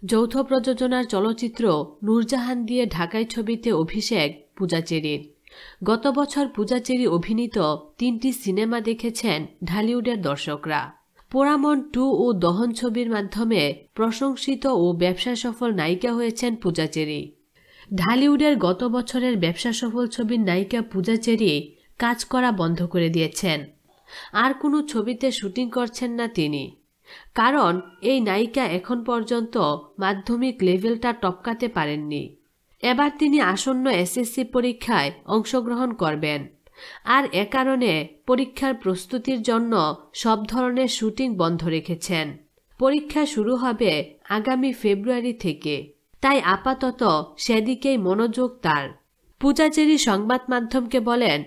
যৌথ প্রযোজনার চলচ্চিত্র নূরজাহান দিয়ে ঢাকাই ছবিতে অভিষেক পূজা চেরির। গত বছর পূজা চেরি অভিনীত 3টি সিনেমা দেখেছেন ঢালিউডের দর্শকরা। পোড়ামন 2 ও দহন ছবির মাধ্যমে প্রশংসিত ও ব্যবসা সফল নায়িকা হয়েছেন পূজা চেরি। ঢালিউডের গত বছরের ব্যবসা সফল ছবির নায়িকা পূজা চেরি কাজ করা বন্ধ করে দিয়েছেন। আর কোনো ছবিতে শুটিং করছেন না তিনি, কারণ এই নায়িকা এখন পর্যন্ত মাধ্যমিক লেভেলটা টপকাতে পারেননি। এবার তিনি আসন্ন এসএসসি পরীক্ষায় অংশগ্রহণ করবেন, আর এ কারণে পরীক্ষার প্রস্তুতির জন্য সব ধরনের শুটিং বন্ধ রেখেছেন। পরীক্ষা শুরু হবে আগামী ফেব্রুয়ারি থেকে, তাই আপাতত সেদিকেই মনোযোগ তার। পূজা চেরি সংবাদ মাধ্যমকে বলেন,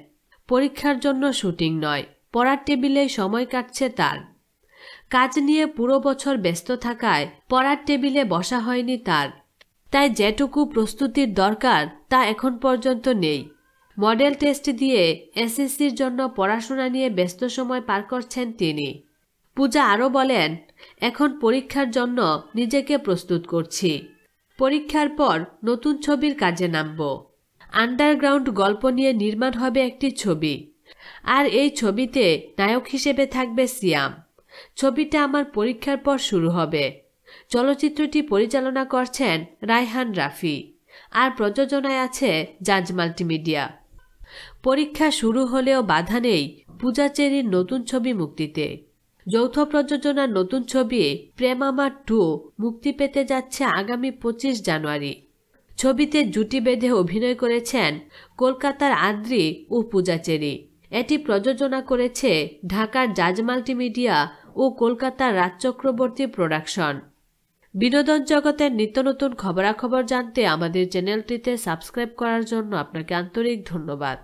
পরীক্ষার জন্য শুটিং নয়, পড়ার টেবিলেই সময় কাটছে তার। কাজ নিয়ে পুরো বছর ব্যস্ত থাকায় পড়ার টেবিলে বসা হয়নি তার, তাই যেটুকু প্রস্তুতির দরকার তা এখন পর্যন্ত নেই। মডেল টেস্ট দিয়ে এসএসসির জন্য পড়াশোনা নিয়ে ব্যস্ত সময় পার করছেন তিনি। পূজা আরও বলেন, এখন পরীক্ষার জন্য নিজেকে প্রস্তুত করছি। পরীক্ষার পর নতুন ছবির কাজে নামব। আন্ডারগ্রাউন্ড গল্প নিয়ে নির্মাণ হবে একটি ছবি, আর এই ছবিতে নায়ক হিসেবে থাকবে সিয়াম। ছবিটা আমার পরীক্ষার পর শুরু হবে। চলচ্চিত্রটি পরিচালনা করছেন রায়হান রাফি, আর প্রযোজনায় আছে জাজ মাল্টিমিডিয়া। পরীক্ষা শুরু হলেও বাধা নেই পূজা চেরির নতুন ছবি মুক্তিতে। যৌথ প্রযোজনার নতুন ছবি প্রেমামা 2 মুক্তি পেতে যাচ্ছে আগামী 25 জানুয়ারি। ছবিতে জুটি বেঁধে অভিনয় করেছেন কলকাতার আদ্রি ও পূজা চেরি। এটি প্রযোজনা করেছে ঢাকার জাজ মাল্টিমিডিয়া ও কলকাতার রাজ চক্রবর্তী প্রোডাকশন। বিনোদন জগতের নিত্য নতুন খবরাখবর জানতে আমাদের চ্যানেলটিতে সাবস্ক্রাইব করার জন্য আপনাকে আন্তরিক ধন্যবাদ।